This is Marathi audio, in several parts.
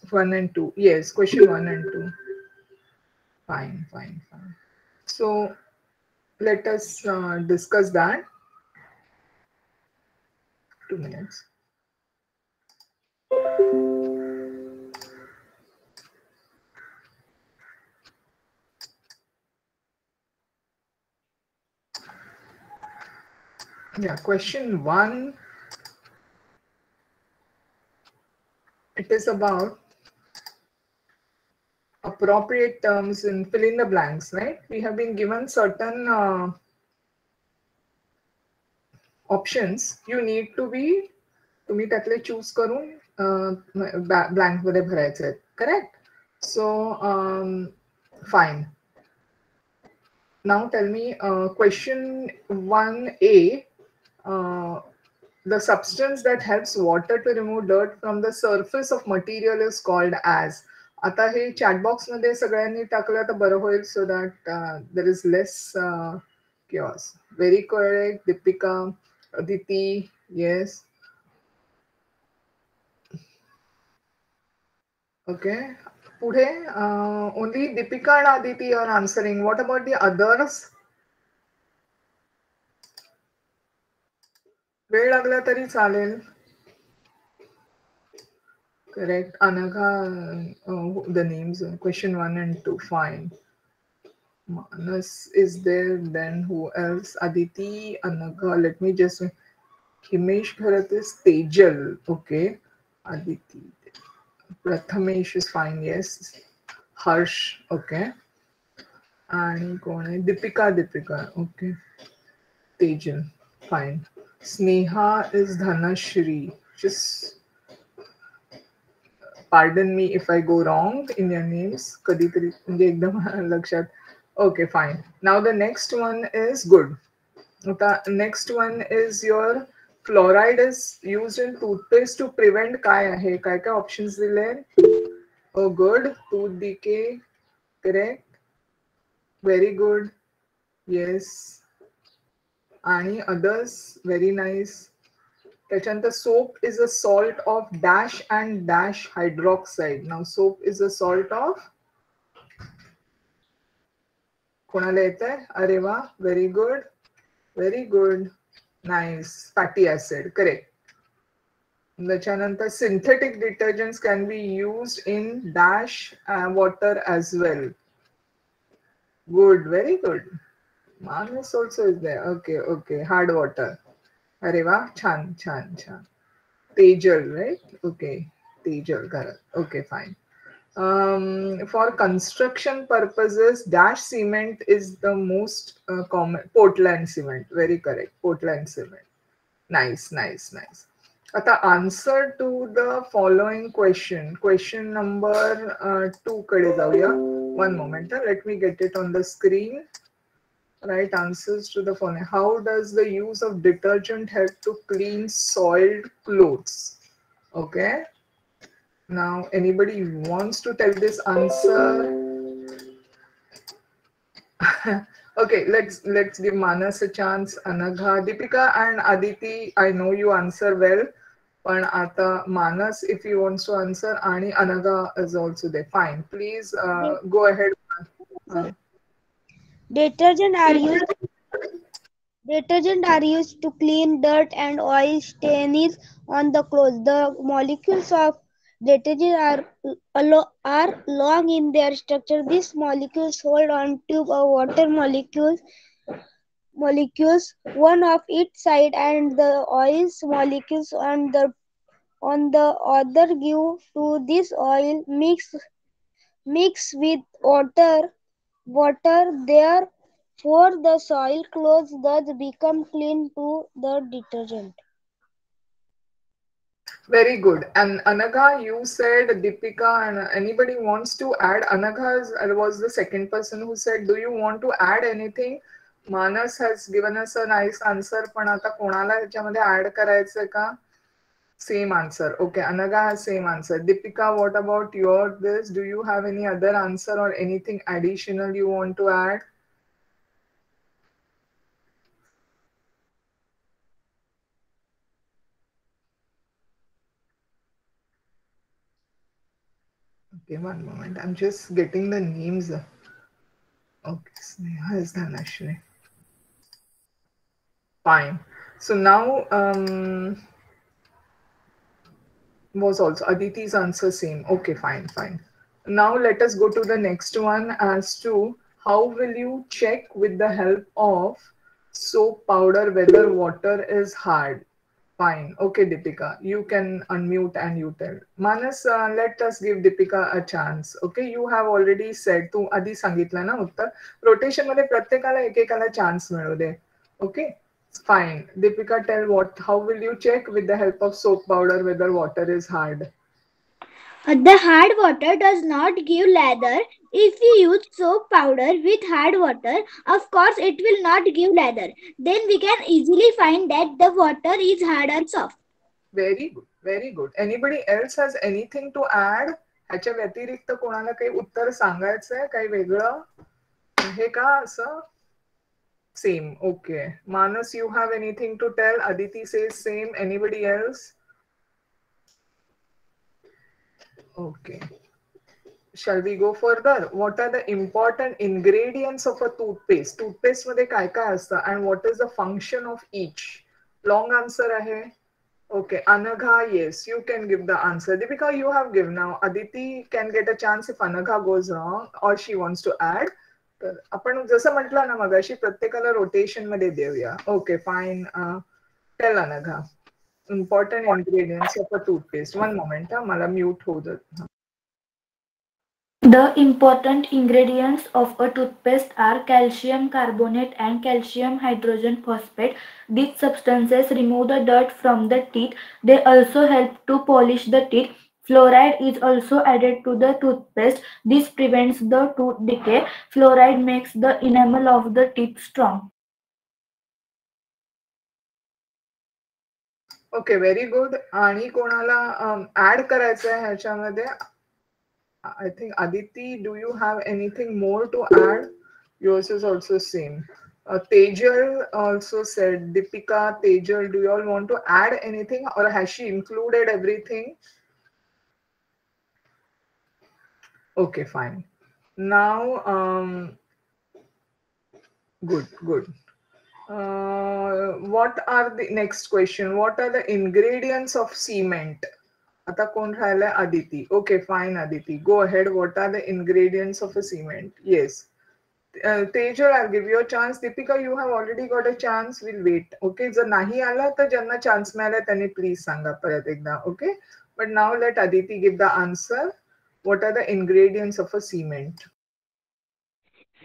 1 and 2. Yes, question 1 and 2. Fine, fine, fine. So let us discuss that. 2 minutes. Yeah, question 1. It is about appropriate terms in fill in the blanks, right? We have been given certain options. You need to be तुम्ही त्यातले चूज करून ब्लँक मध्ये भरायचे आहेत. Correct. So fine. Now tell me, question 1A, the substance that helps water to remove dirt from the surface of material is called as. आता हे चॅट बॉक्स मध्ये सगळ्यांनी टाकलं तर बरं होईल, so that there is less chaos. Very correct, Deepika, Aditi, yes. Okay. पुढे only Deepika and Aditi are answering. What about the others? वेळ लागला तरी चालेल. Correct. Anagha, the names, question 1 and 2, fine. Manas is there, then who else? Aditi, Anagha, let me just. Himesh Bharat is Tejal, okay. Aditi. Prathamesh is fine, yes. Harsh, okay. And Deepika, okay. Tejal, fine. Sneha is Dhanashri. Just pardon me if I go wrong in your names. कधीतरी म्हणजे एकदम लक्षात. Okay, fine. Now the next one is good. The next one is your fluoride is used in toothpaste to prevent काय आहे? काय काय options दिले? Oh, good. Tooth decay. Correct. Very good. Yes. Any others? Very nice. त्याच्यानंतर soap is a salt of dash and dash hydroxide. Now soap is a salt of कोणाला येतंय? अरे वा, very good, very good, nice. Fatty acid, correct. त्याच्यानंतर synthetic detergents can be used in dash water as well. Good, very good. Manas also is there. Okay okay, hard water. अरे वा, छान छान छान. Tejal, right? Okay, Tejal, correct. Okay, fine. For construction purposes, dash cement is the most common. Portland cement, very correct. Portland cement. Nice, nice, nice. Ata answer to the following question. Question number 2 kade jauya. One moment. Let me get it on the screen. Right answers to the following. How does the use of detergent help to clean soiled clothes? Okay. Now, anybody wants to tell this answer? Okay, let's give Manas a chance. Anagha, Deepika, and Aditi. I know you answer well. But Ata Manas, if he wants to answer, Ani Anagha is also there. Fine. Please go ahead. Uh, Detergent are used Detergent are used to clean dirt and oil stains on the clothes. The molecules of detergent are long in their structure. These molecules hold on to a water molecules, one of each side, and the oils molecules on the other give to this oil mix with water therefore the soil clothes thus become clean to the detergent. Very good. And Anagha, you said Deepika, and anybody wants to add? Anagha was the second person who said, do you want to add anything? Manas has given us a nice answer. पण आता कोणाला ह्याच्यामध्ये ऍड करायचं का? Same answer. Okay, Anagha has same answer. Deepika, what about your this? Do you have any other answer or anything additional you want to add? Okay, one moment. I'm just getting the names. Okay, Sneha is Dhanashri. Fine. So now was also Aditi's answer same. Okay, fine, fine. Now let us go to the next one as to how will you check with the help of soap powder whether water is hard. Fine. Okay, Deepika, you can unmute and you tell. Manas, let us give Deepika a chance. Okay, you have already said, तू आधी सांगितलं ना उत्तर. रोटेशन मध्ये प्रत्येकाला एकेकाला चान्स मिळू दे. Okay, fine. Deepika, tell what, how will you check with the help of soap powder whether water is hard? The hard water does not give lather. If you use soap powder with hard water, of course it will not give lather. Then we can easily find that the water is hard or soft. Very good, very good. Anybody else has anything to add? ह्याच्या व्यतिरिक्त कोणाला काही उत्तर सांगायचंय, काही वेगळं आहे का असं? Same, okay. Manas, you have anything to tell? Aditi says same. Anybody else? Okay. Shall we go further? What are the important ingredients of a toothpaste? Toothpaste मध्ये काय काय असतं and what is the function of each? Long answer आहे. Okay, Anagha, yes, you can give the answer. Deepika, you have given now. Aditi can get a chance if Anagha goes wrong or she wants to add. तर आपण जसं म्हटलं ना मगाशी प्रत्येकाला रोटेशन मध्ये देऊया. Okay, fine. Tell Anagha. Important ingredients of a toothpaste. One moment, मला mute होऊ देत. The important ingredients of a toothpaste are calcium carbonate and calcium hydrogen phosphate. These substances remove the dirt from the teeth. They also help to polish the teeth. Fluoride is also added to the toothpaste. This prevents the tooth decay. Fluoride makes the enamel of the teeth strong. Okay, very good. आणि कोणाला ऍड करायचं आहे ह्याच्यामध्ये? I think Aditi, do you have anything more to add? Yours is also same. Tejal also said, Deepika, Tejal, do you all want to add anything or has she included everything? Okay, fine. Now, good, good. What are the next question? What are the ingredients of cement? आता कोण राहिलाय? Aditi. Okay, fine, Aditi. Go ahead. What are the ingredients of a cement? Yes. Tejal, I'll give you a chance. Deepika, you have already got a chance. We'll wait. Okay. जर नाही आला तर ज्यांना चान्स मिळाला त्यांनी प्लीज सांगा परत एकदा. Okay. But now let Aditi give the answer. What are the ingredients of a cement?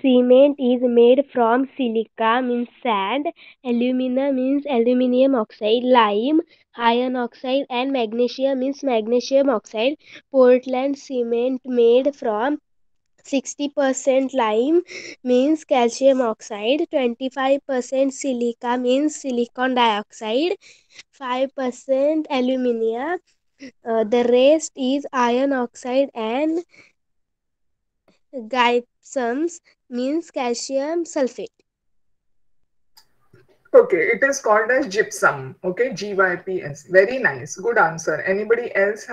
Cement is made from silica means sand, alumina means aluminium oxide, lime, iron oxide, and magnesium means magnesium oxide. Portland cement made from 60% lime means calcium oxide, 25% silica means silicon dioxide, 5% aluminium, the rest is iron oxide, and gypsum means calcium sulfate. Okay, it is called as gypsum. Okay, GYPS. Very nice. Good answer. Anybody else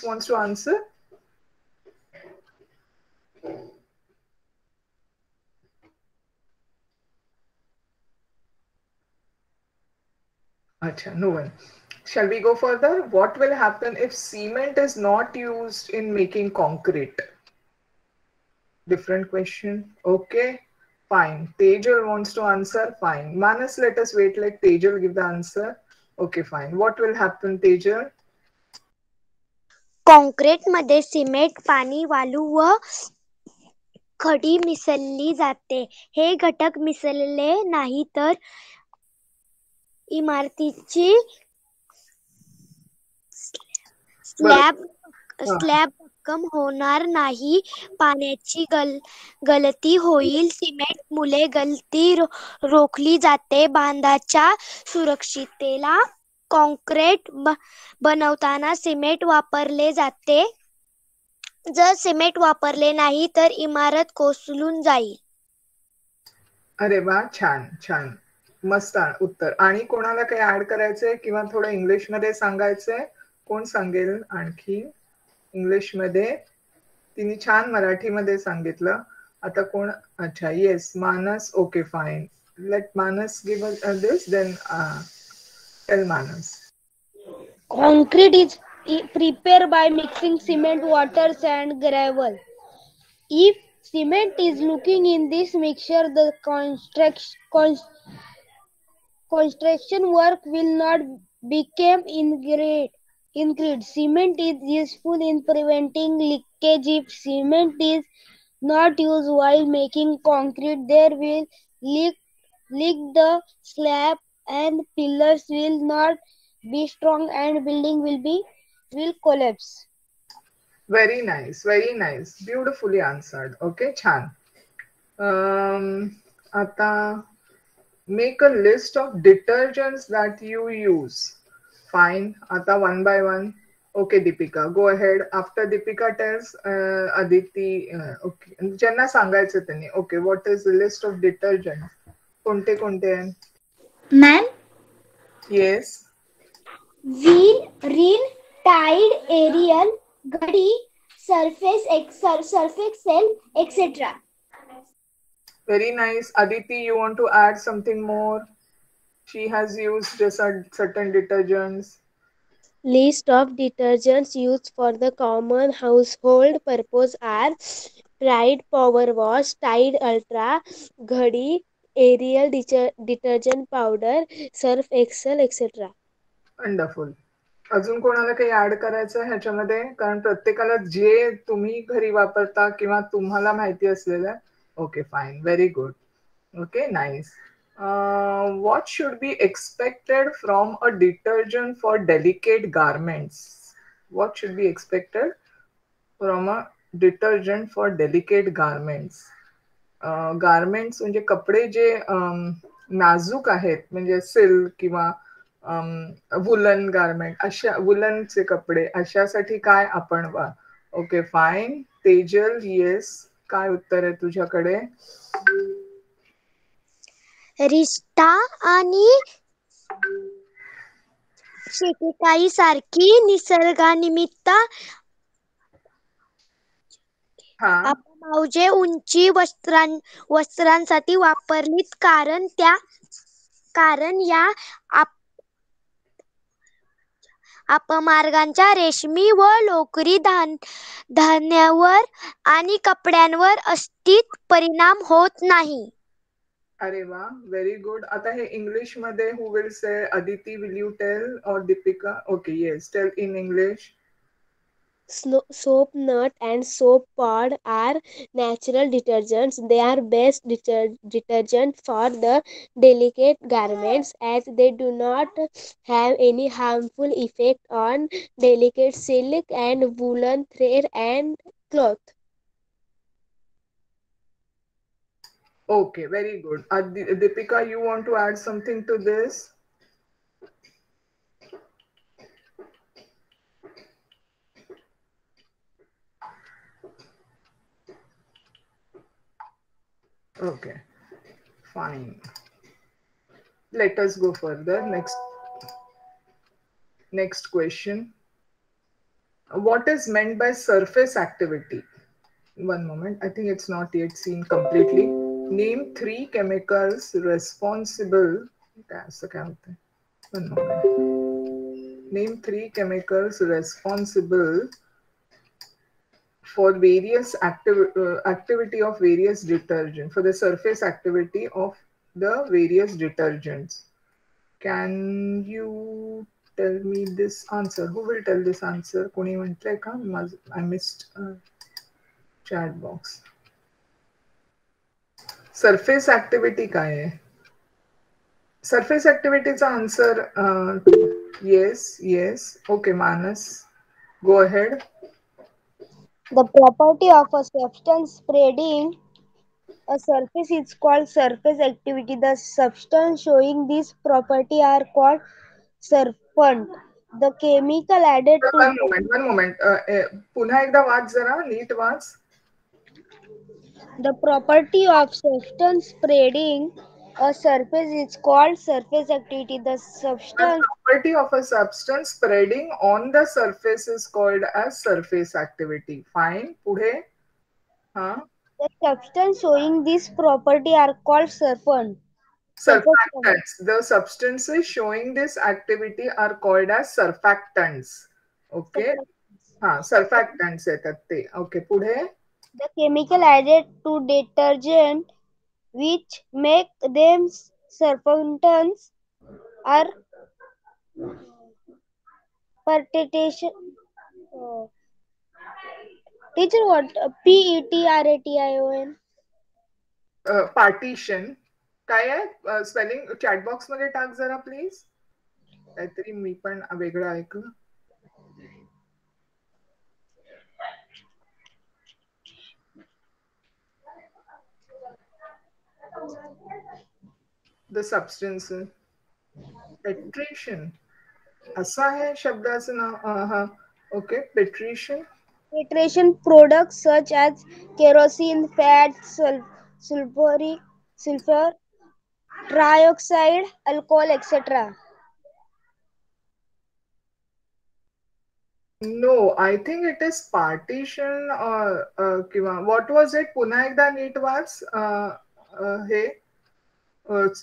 wants to answer? Acha, no one. Shall we go further? What will happen if cement is not used in making concrete? Different question. Okay, fine. Tejal wants to answer. Fine. Manas, let us wait. Let Tejal give the answer. Okay, fine. What will happen, Tejal? Concrete मध्ये सिमेंट, पाणी, वाळू व खडी मिसळली जाते. हे घटक मिसळले नाही तर इमारतीची स्लॅब भक्कम होणार नाही. पाण्याची गळती होईल. सिमेंट मुळे गळती रोखली जाते. बांधाच्या सुरक्षिततेला कॉन्क्रीट बनवताना सिमेंट वापरले जाते. जर सिमेंट वापरले नाही तर इमारत कोसळून जाईल. अरे वा, छान छान, मस्त उत्तर. आणि कोणाला काही ऍड करायचंय किंवा थोडं इंग्लिश मध्ये सांगायचंय? कोण सांगेल आणखी इंग्लिशमध्ये? तिने छान मराठीमध्ये सांगितलं. आता कोण? अच्छा, yes, Manas. Okay, fine. Let Manas give us this, then tell Manas. Concrete is prepared by mixing cement, water, sand, gravel. If cement is looking in this mixture, the construction work will not become ingrid. Cement is useful in preventing leakage. If cement is not used while making concrete, there will leak the slab and pillars will not be strong and building will collapse. Very nice, very nice. Beautifully answered. Okay, छान. आता make a list of detergents that you use. Fine. आता one by one. Okay, Deepika, go ahead. After Deepika tells Aditi, okay, ज्यांना सांगायचं त्यांनी. Okay, what is the list of detergents? कोणते कोणते आहे? Ma'am, Yes. wheel, reel, tide, aerial, gadi, surface excel, etc. Very nice. Aditi, you want to add something more? She has used certain detergents. List of detergents used for the common household purpose are Pride Power Wash, Tide Ultra, Ghadi, Ariel detergent powder, Surf Excel, etc. Wonderful. अजून कोणाला काही ऍड करायचं ह्याच्यामध्ये? कारण प्रत्येकाला जे तुम्ही घरी वापरता किंवा तुम्हाला माहिती असलेलं. Okay, fine, very good. Okay, nice. What should be expected from a detergent for delicate garments? What should be expected from a detergent for delicate garments? Garments म्हणजे कपडे जे नाजूक आहेत, म्हणजे सिल्क किंवा वुलन गारमेंट, अशा वुलनचे कपडे, अशासाठी काय आपण? Okay, fine. तेजल, येस, काय उत्तर आहे तुझ्याकडे? रिस्टा आणि शेकेकाई सारखी निसर्गानिमित्त अपमावजे उंची वस्त्रांसाठी वापरलीत, कारण या अपमार्गांचा रेशमी व लोकरी धान्यावर आणि कपड्यांवर अस्तित्व परिणाम होत नाही. अरे वा, व्हेरी गुड. आता हे इंग्लिश मध्ये who will say? Aditi, will you tell or Deepika? Okay, yes, tell in English. Soap nut and soap pod are natural detergents. They are best detergent for the delicate garments as they do not have any harmful effect on delicate silk and woolen thread and cloth. Okay, very good. Deepika, you want to add something to this? Okay, fine. Let us go further. Next question. What is meant by surface activity? One moment. I think it's not yet seen completely. Name 3 chemicals responsible. One moment. Name 3 chemicals responsible for various activity of various detergents, for the surface activity of the various detergents. Can you tell me this answer? Who will tell this answer? Koni म्हटलंय का? I missed chat box. Surface activity काय आहे? Surface activity चा answer yes. Okay, Manas, go ahead. The property of a substance spreading a surface is called surface activity. The substance showing this property are called surfactant. The chemical added to one moment. पुन्हा एकदा वाच जरा, नीट वाच. the property of substance spreading a surface is called surface activity. The The substance property of a substance spreading on the surface is called as surface activity. Fine. पुढे. हाँ. the substance showing this property are called surfactant. Surfactants. The substances showing this activity are called as surfactants. Okay. हाँ, surfactants येतात ते. Okay. पुढे. The chemical added to detergent which make them surfactants are partition. Teacher, what? PETRATION. Partition. काय आहे स्पेलिंग चॅट बॉक्स मध्ये टाक जरा प्लीज. काहीतरी मी पण वेगळं ऐकलं. द सबस्टन्स पेट्रेशन असं आहे शब्दाचं नाव. हा. Okay. पेट्रेशन. Filtration products such as kerosene, fat, sulfur trioxide, alcohol, etc. No, I think it is partition किंवा what was it? पुन्हा एकदा नीट वाच. हे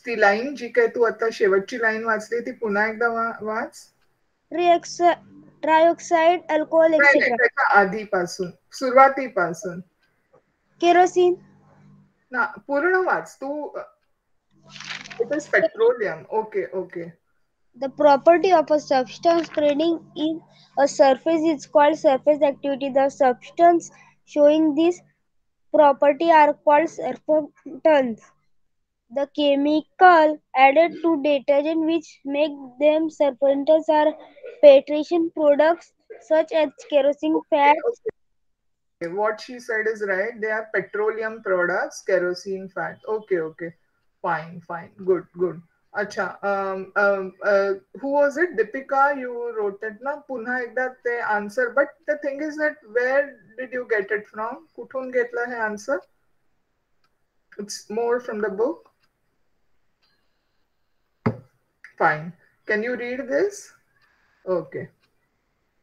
ती लाईन जी काही तू आता शेवटची लाईन वाचली ती पुन्हा एकदा वाच. Trioxide, alcohol, etc. त्याच्या आधीपासून सुरुवातीपासून. Kerosene. ना पूर्ण वाच तू. It is petroleum. Okay okay. The property of a substance spreading in a surface is called surface activity. The substance showing this property are called surfactants. The chemical added to detergent which make them surfactants are filtration products such as kerosene, fat. Okay. What she said is right. They are petroleum products, kerosene, fat. Okay, okay. Fine, fine. Good, good. अच्छा. Who was it? Deepika, you wrote it ना. पुन्हा एकदा ते answer. But the thing is that where did you get it from? कुठून घेतला हे answer? It's more from the book. Fine. Can you read this? Okay.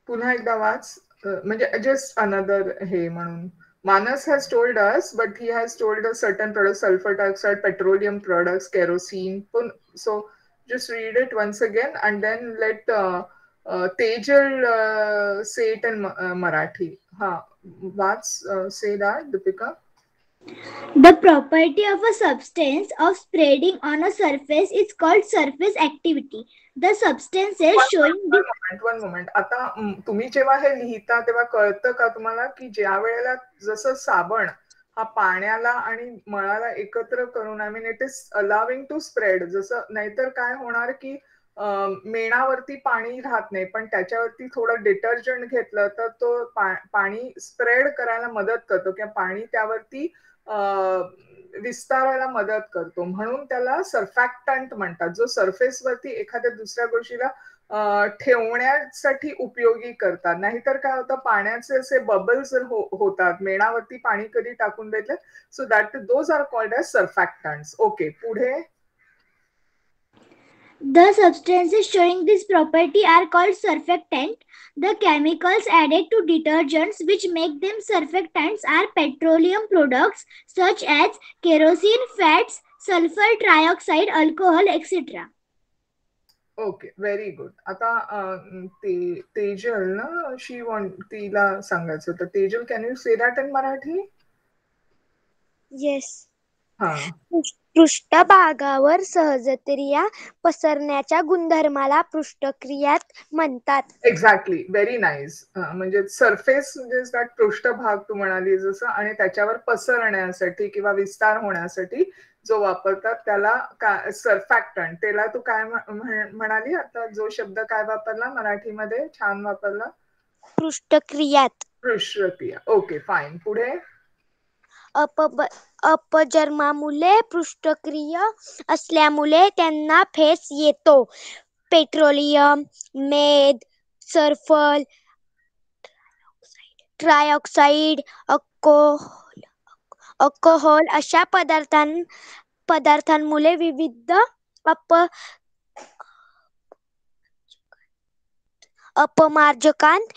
पुन्हा एकदा वाच. म्हणजे just another हे म्हणून. Manas has told us, but he has told us certain products, sulfur dioxide, petroleum products, kerosene. So just read it once again and then let Tejal say it in Marathi. Ha, what's say that, Deepika? The property of a substance of spreading on a surface is called surface activity. The substance is showing one moment. आता तुम्ही जेव्हा हे लिहिता तेव्हा कळतं का तुम्हाला की ज्या वेळेला जसं साबण हा पाण्याला आणि मळाला एकत्र करून I mean it is allowing to spread. जसं नाहीतर काय होणार की मेणावरती पाणी राहत नाही पण त्याच्यावरती थोडं डिटर्जंट घेतलं तर तो पाणी स्प्रेड करायला मदत करतो किंवा पाणी त्यावरती विस्तारायला मदत करतो म्हणून त्याला सर्फॅक्टंट म्हणतात. जो सरफेसवरती एखाद्या दुसऱ्या गोष्टीला ठेवण्यासाठी उपयोगी करतात. नाहीतर काय होतं पाण्याचे असे बबल्स होतात मेणावरती पाणी कधी टाकून देतलं. So that those are called as surfactants. Okay. पुढे. The substances showing this property are called surfactant. The chemicals added to detergents which make them surfactants are petroleum products such as kerosene, fats, sulfur trioxide, alcohol, etc. Okay. Very good. आता तेजल ना तिला सांगायचं होतं. Tejal, can you say that in Marathi? Yes. हा. पृष्ठभागावर सहजरित्या पसरण्याच्या गुणधर्माला पृष्ठक्रिया म्हणतात. एक्झॅक्टली. Very nice. म्हणजे सरफेस म्हणजे पृष्ठभाग तू म्हणाली जसं आणि त्याच्यावर पसरण्यासाठी किंवा विस्तार होण्यासाठी जो वापरतात त्याला सर्फॅक्टंट. त्याला तू काय म्हणाली आता जो शब्द काय वापरला मराठीमध्ये छान वापरला? पृष्ठक्रियात. पृष्ठक्रिया. ओके. फाईन. पुढे. अपजन्मामुळे पृष्ठक्रिया असल्यामुळे त्यांना फेस येतो. पेट्रोलियम, मेद, सल्फर ट्रायऑक्साईड, अल्कोहोल अशा पदार्थांमुळे विविध अपमार्जकांत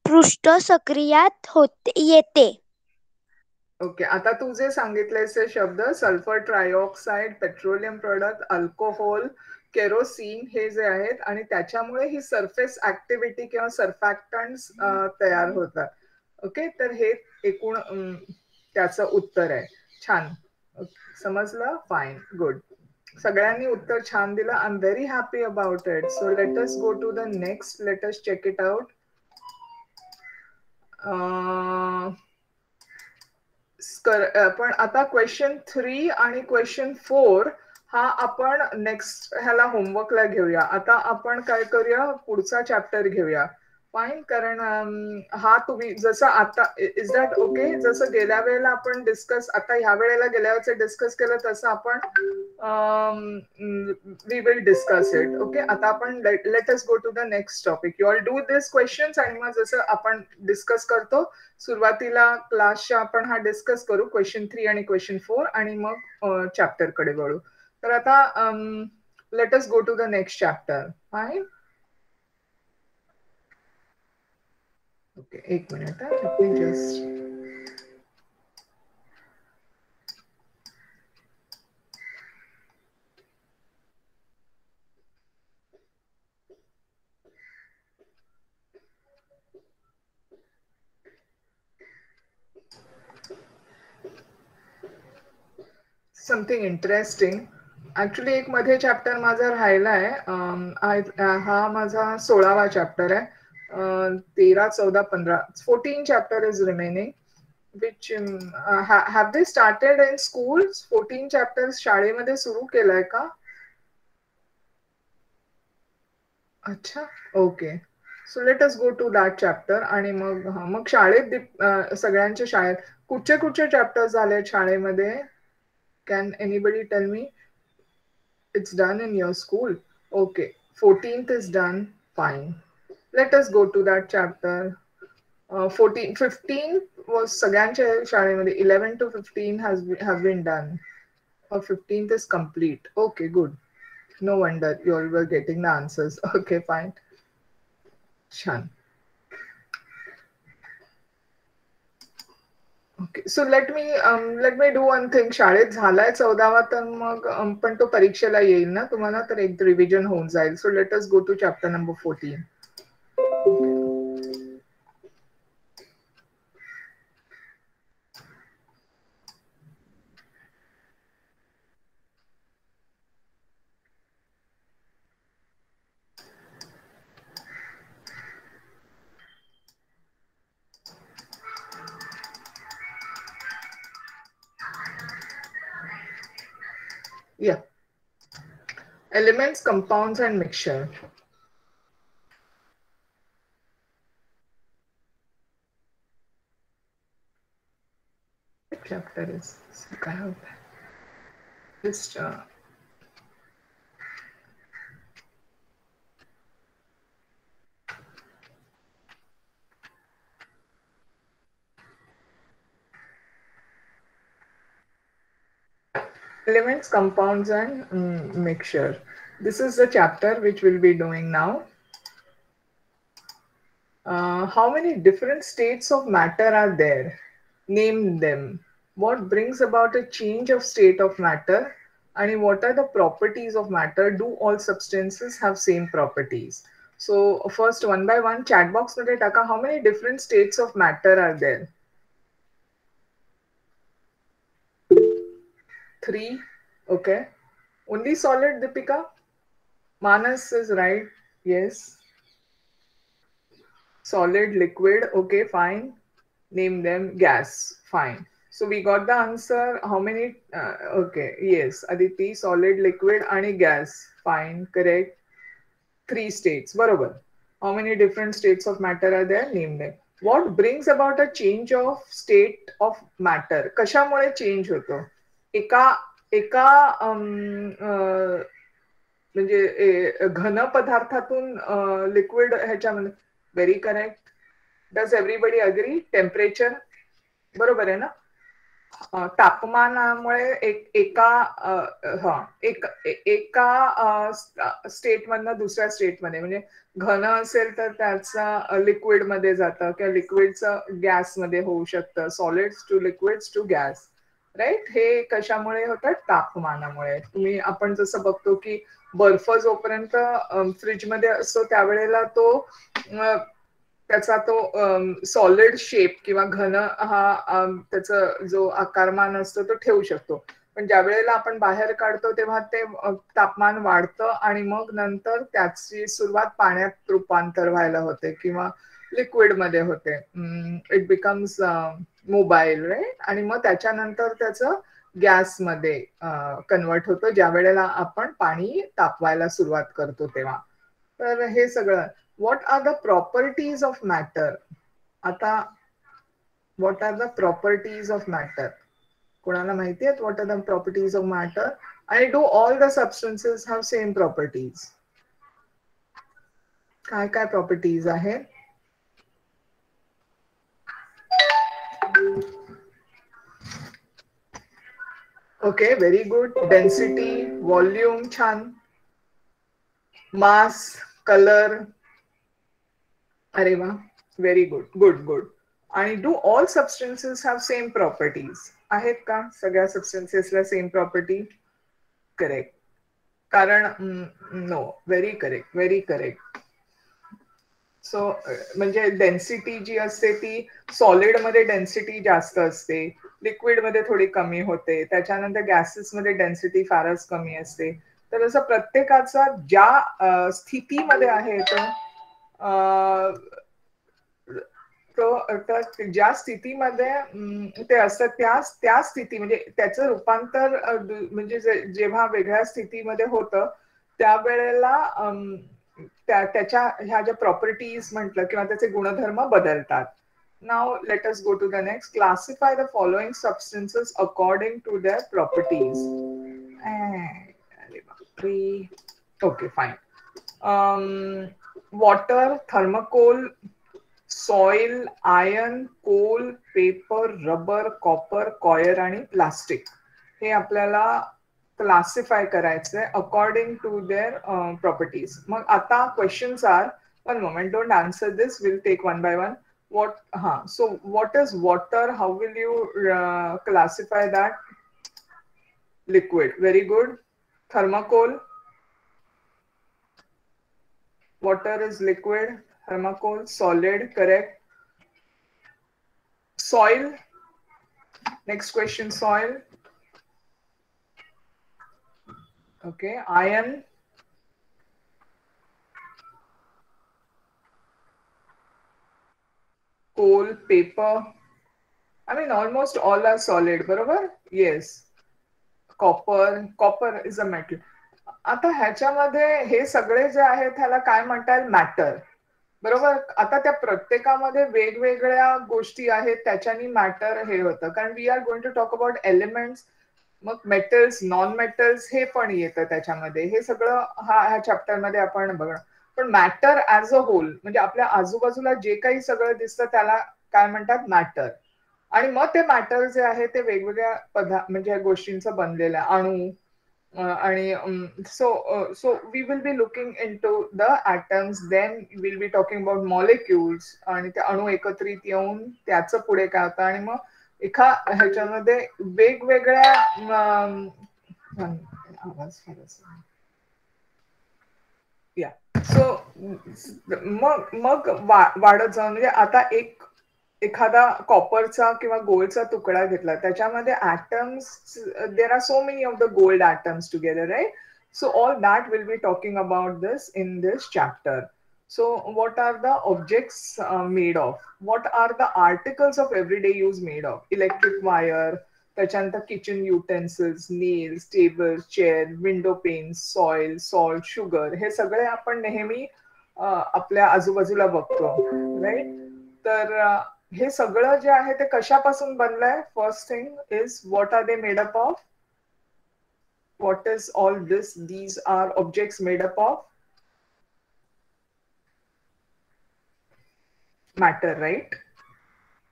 पृष्ठ सक्रियात येते. ओके, आता तू जे सांगितलेस ते शब्द sulphur trioxide, petroleum product, alcohol, kerosene हे जे आहेत आणि त्याच्यामुळे ही सरफेस ऍक्टिव्हिटी किंवा सर्फॅक्टंट्स तयार होतात. ओके, तर हे एकूण त्याचं उत्तर आहे. छान, समजलं? Fine, good. सगळ्यांनी उत्तर छान दिलं. I am very happy about it. So let us go to the next. Let us check it out. पण आता क्वेश्चन 3 आणि क्वेश्चन 4 हा आपण नेक्स्ट ह्याला होमवर्कला घेऊया. आता आपण काय करूया, पुढचा चॅप्टर घेऊया. फाईन, कारण हा तुम्ही जसं आता, इज दॅट ओके? जसं गेल्या वेळेला आपण डिस्कस, आता ह्या वेळेला गेल्या वेळेचं डिस्कस केलं तसं आपण we will discuss it. Okay, आता आपण let us go to the next topic. You all do this questions आणि मग जसं आपण डिस्कस करतो सुरुवातीला क्लासच्या आपण हा डिस्कस करू क्वेश्चन 3 आणि क्वेश्चन 4 आणि मग चॅप्टर कडे वळू. तर आता let us go to the next chapter. Fine, okay, एक minute. Just something interesting. Actually एक मध्ये चॅप्टर माझा राहिलाय. हा माझा 16वा चॅप्टर आहे. 13, 14, 15, 14 chapter is remaining, which have they started in schools? 14 chapters शाळेमध्ये सुरू केलाय का? अच्छा, okay. So let us go to that chapter आणि मग शाळेत सगळ्यांच्या शाळेत कुठचे चॅप्टर्स झाले शाळेमध्ये? Can anybody tell me? It's done in your school. Okay, 14th is done. Fine. Let us go to that chapter. 15 was सगळ्यांच्या शाळेमध्ये. 11 to 15 have been done. 15th is complete. Okay, good. No wonder you all were getting the answers. Okay, fine. Shan. Okay, so let me do one thing. शाळेत झालाय 14वा तर मग पण तो परीक्षेला येईल ना तुम्हाला, तर एक रिव्हिजन होऊन जाईल. So let us go to chapter number 14. Yeah. Elements, compounds, and mixture. What chapter is this? Just elements, compounds, and mixture. This is the chapter which we'll be doing now. How many different states of matter are there? Name them. What brings about a change of state of matter? And what are the properties of matter? Do all substances have same properties? So first, one by one, chat box मध्ये टाका. How many different states of matter are there? 3. Okay. Only solid, Deepika? Manas is right. Yes. Solid, liquid. Okay, fine. Name them. Gas. Fine. So we got the answer. How many? Okay. Yes. Aditi, solid, liquid, and gas. Fine. Correct. 3 states. Barobar. How many different states of matter are there? Name them. What brings about a change of state of matter? कशामुळे change होतो? एका म्हणजे घन पदार्थातून लिक्विड ह्याच्यामध्ये. Very correct. Does everybody agree? Temperature बरोबर आहे ना. तापमानामुळे एका स्टेट मधनं दुसऱ्या स्टेटमध्ये, म्हणजे घन असेल तर त्याचा लिक्विड मध्ये जातं किंवा लिक्विडचं गॅसमध्ये होऊ शकतं, solids to liquids to gas, right. हे कशामुळे होतं? तापमानामुळे. आपण जसं बघतो की बर्फ जोपर्यंत फ्रीजमध्ये असतो त्यावेळेला त्याचा तो सॉलिड शेप किंवा घन हा त्याचा जो आकारमान असतो तो ठेवू शकतो. पण ज्या वेळेला आपण बाहेर काढतो तेव्हा ते तापमान वाढतं आणि मग नंतर त्याची सुरुवात पाण्यात रूपांतर व्हायला होते किंवा लिक्विड मध्ये होते. It becomes mobile, right. आणि मग त्याच्यानंतर त्याचं गॅसमध्ये कन्वर्ट होतं ज्या वेळेला आपण पाणी तापवायला सुरुवात करतो तेव्हा. तर हे सगळं. What are the properties of matter? आता what are the properties of matter? कोणाला माहिती आहेत what are the properties of matter? आणि do all the substances have same properties? काय काय प्रॉपर्टीज आहेत? Okay, very good. Density, volume, छान. मास, कलर, अरे वा, व्हेरी गुड, गुड गुड. आणि do all substances have same properties? आहेत का सगळ्या सबस्टन्सेसला सेम प्रॉपर्टी? करेक्ट. कारण no, very correct, very correct. So म्हणजे डेन्सिटी जी असते ती सॉलिड मध्ये डेन्सिटी जास्त असते, लिक्विड मध्ये थोडी कमी होते, त्याच्यानंतर गॅसेस मध्ये डेन्सिटी फारच कमी असते. तर असं प्रत्येकाचा ज्या स्थितीमध्ये आहे तो ज्या स्थितीमध्ये ते असतात त्या स्थिती म्हणजे त्याचं रूपांतर म्हणजे जेव्हा वेगळ्या स्थितीमध्ये होतं त्यावेळेला त्याच्या ह्या ज्या प्रॉपर्टीज म्हटलं किंवा त्याचे गुणधर्म बदलतात. Now let us go to the next. Classify the following substances according to their properties. Okay, fine. Water, thermocol, soil, iron, coal, paper, rubber, copper, coir आणि प्लास्टिक हे आपल्याला क्लासिफाय करायचंय अकॉर्डिंग टू देअर प्रॉपर्टीज. मग आता questions are, one moment, don't answer this, will take one by one. So what is water? How will you classify that? Liquid. Very good. Thermocol. Water is liquid. Thermocol, solid. Correct. Soil. Next question, soil. Okay. Iron. Coal, paper. I mean, almost all are solid, बरोबर? Yes. Copper is a metal. आता ह्याच्यामध्ये हे सगळे जे आहेत ह्याला काय म्हणतात? मॅटर, बरोबर. आता त्या प्रत्येकामध्ये वेगवेगळ्या गोष्टी आहेत त्याच्यानी मॅटर हे होतं. कारण we are going to talk about elements, मग मेटल्स, नॉन मेटल्स हे पण येतं त्याच्यामध्ये. हे सगळं ह्या चॅप्टर मध्ये आपण बघणार. पण मॅटर ऍज अ होल म्हणजे आपल्या आजूबाजूला जे काही सगळं दिसतं त्याला काय म्हणतात? मॅटर. आणि मग ते मॅटर जे आहे ते वेगवेगळ्या म्हणजे गोष्टींचं बनलेलं आहे, अणू आणि so we will be looking into the atoms, then will be talking about molecules आणि ते अणू एकत्रित येऊन त्याचं पुढे काय होतं. आणि मग ह्याच्यामध्ये वेगवेगळ्या आवाज या सो मग वाढत जाऊन म्हणजे आता एखादा कॉपरचा किंवा गोल्डचा तुकडा घेतला त्याच्यामध्ये atoms, there are so many of the gold atoms together, right. So all that we'll be talking about this in this chapter. So what are the objects made of? What are the articles of everyday use made of? Electric wire, त्याच्यानंतर kitchen utensils, nails, tables, chair, window panes, soil, salt, sugar हे सगळे आपण नेहमी आपल्या आजूबाजूला बघतो, राईट. तर हे सगळं जे आहे ते कशापासून बनलंय? First thing is what are they made up of? What is all this? These are objects made up of. Matter, right?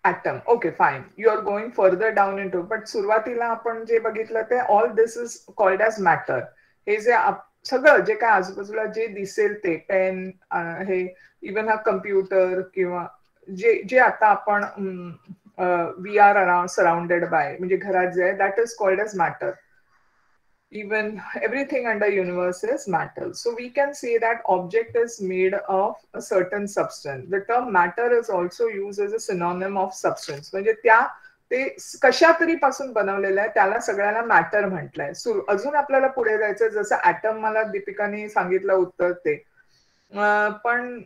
Atom. Okay, fine. You are going further down into, but सुरुवातीला आपण जे बघितलं ते all this is called as matter. हे जे सगळं जे काय आजूबाजूला जे दिसेल ते पेन, हे इवन हा कम्प्युटर किंवा जे जे आता आपण we are around surrounded by, म्हणजे घरात जे आहे, that is called as matter. Even everything under universe is matter. So we can say that object is made of a certain substance. The term matter is also used as a synonym of substance. म्हणजे त्या ते कशा तरी पासून बनवलेलं आहे त्याला सगळ्याला मॅटर म्हटलंय. अजून आपल्याला पुढे जायचं, जसं ॲटम मला दीपिकाने सांगितलं उत्तर ते. पण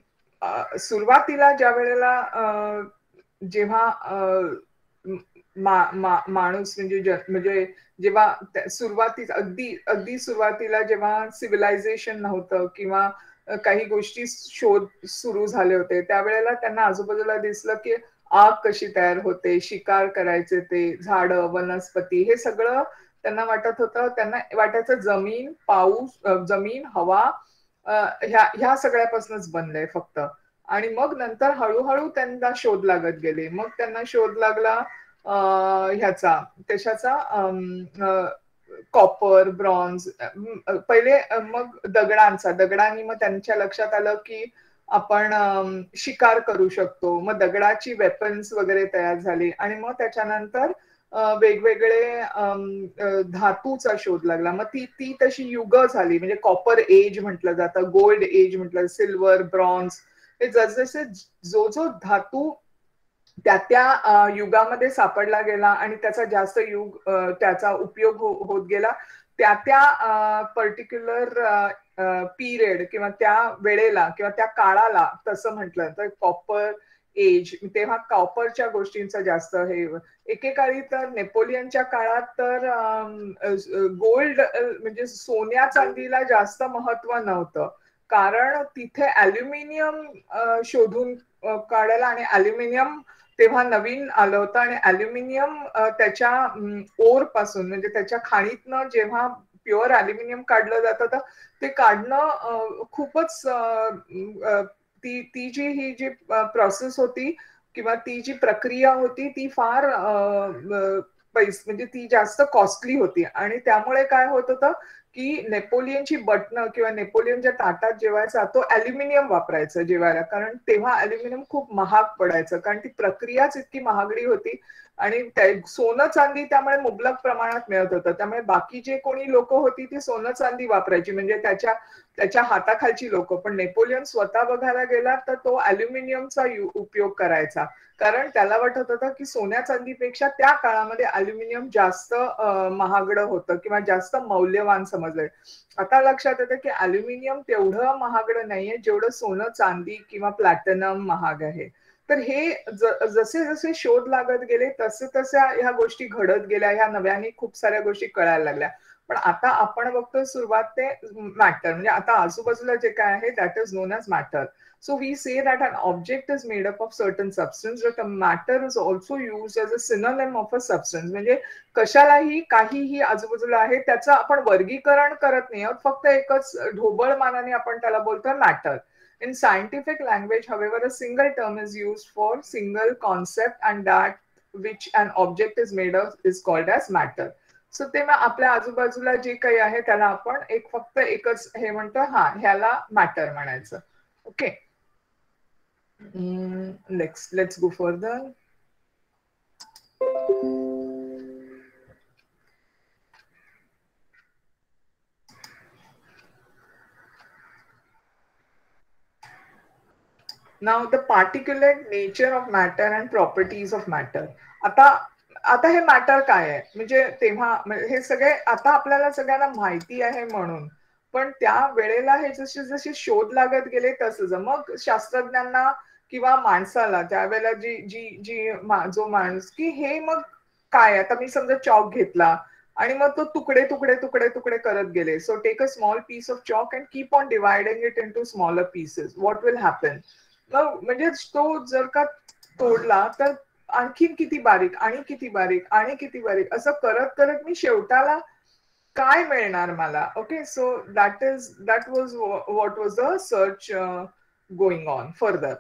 सुरुवातीला ज्या वेळेला जेव्हा माणूस म्हणजे जेव्हा सुरुवातीच अगदी सुरुवातीला जेव्हा सिव्हिलायझेशन नव्हतं किंवा काही गोष्टी शोध सुरू झाले होते, त्यावेळेला त्यांना आजूबाजूला दिसलं की आग कशी तयार होते, शिकार करायचे ते, झाडं, वनस्पती, हे सगळं त्यांना वाटत होतं. त्यांना वाटायचं जमीन, पाऊस, जमीन, हवा ह्या सगळ्यापासूनच बनलंय फक्त. आणि मग नंतर हळूहळू त्यांना शोध लागत गेले. मग त्यांना शोध लागला ह्याचा, कशाचा, कॉपर, ब्रॉन्झ, पहिले मग दगडांनी मग त्यांच्या लक्षात आलं की आपण शिकार करू शकतो. मग दगडाची वेपन्स वगैरे तयार झाली आणि मग त्याच्यानंतर वेगवेगळे धातूचा शोध लागला. मग ती तशी युग झाली. म्हणजे कॉपर एज म्हटलं जातं, गोल्ड एज म्हटलं, सिल्वर, ब्रॉन्झ, हे जसजसे जो धातू त्या युगामध्ये सापडला गेला आणि त्याचा जास्त त्याचा उपयोग होत गेला, त्या पर्टिक्युलर पिरियड किंवा त्या वेळेला किंवा त्या काळाला तसं म्हटलं तर कॉपर एज. तेव्हा कॉपरच्या गोष्टींचं जास्त हे. एकेकाळी तर नेपोलियनच्या काळात तर गोल्ड म्हणजे सोन्या चांदीला जास्त महत्व नव्हतं, कारण तिथे ॲल्युमिनियम शोधून काढायला, आणि ॲल्युमिनियम तेव्हा नवीन आलं होतं, आणि ॲल्युमिनियम त्याच्या ओर पासून म्हणजे त्याच्या खाणीतनं जेव्हा प्युअर ॲल्युमिनियम काढलं जातं तर ते काढणं खूपच ती जी प्रोसेस होती किंवा ती जी प्रक्रिया होती ती फार म्हणजे ती जास्त कॉस्टली होती. आणि त्यामुळे काय होत होतं की नेपोलियनची बटणं किंवा नेपोलियनच्या ताटात जेवायचा तो ॲल्युमिनियम वापरायचं जेवायला, कारण तेव्हा ॲल्युमिनियम खूप महाग पडायचं, कारण ती प्रक्रियाच इतकी महागडी होती. आणि सोनं चांदी त्यामुळे मुबलक प्रमाणात मिळत होतं. त्यामुळे बाकी जे कोणी लोक होती ती सोनं चांदी वापरायची, म्हणजे त्याच्या हाताखालची लोक. पण नेपोलियन स्वतः बघायला गेला तर तो ॲल्युमिनियमचा उपयोग करायचा, कारण त्याला वाटत होतं की सोन्या चांदीपेक्षा त्या काळामध्ये ॲल्युमिनियम जास्त महागडं होतं किंवा जास्त मौल्यवान समजलंय. आता लक्षात येतं की ॲल्युमिनियम तेवढं महागडं नाहीये जेवढं सोनं चांदी किंवा प्लॅटिनम महाग आहे. तर हे जसे जसे शोध लागत गेले तसे तशा ह्या गोष्टी घडत गेल्या, ह्या नव्याने खूप साऱ्या गोष्टी कळायला लागल्या. पण आता आपण बघतो सुरुवात ते मॅटर, म्हणजे आता आजूबाजूला जे काय आहे that is known as matter. So we say that an object is made up of certain substance, but a matter is also used as a synonym of a substance. म्हणजे कशालाही काहीही आजूबाजूला आहे त्याचं आपण वर्गीकरण करत नाही आहोत, फक्त एकच ढोबळ मानाने आपण त्याला बोलतो matter. In scientific language, however, a single term is used for single concept, and that which an object is made of is called as matter. So ते मग आपल्या आजूबाजूला जे काही आहे त्याला आपण फक्त एकच हे म्हणतो, हा ह्याला मॅटर म्हणायचं. Okay, let's go further. Now the particulate nature of matter and properties of matter. आता हे मॅटर काय आहे, म्हणजे तेव्हा हे सगळे आता आपल्याला सगळ्यांना माहिती आहे म्हणून, पण त्या वेळेला हे जसे जसे शोध लागत गेले तसंच मग शास्त्रज्ञांना किंवा माणसाला त्यावेळेला जो माणूस की हे मग काय, आता मी समजा चॉक घेतला आणि मग तो तुकडे तुकडे तुकडे तुकडे करत गेले. So take a small piece of chalk and keep on dividing it into smaller pieces. What will happen? म्हणजे तो जर का तोडला तर आणखीन किती बारीक आणि किती बारीक आणि किती बारीक असं करत करत मी शेवटाला काय मिळणार मला. Okay, so that was what was the search going on further.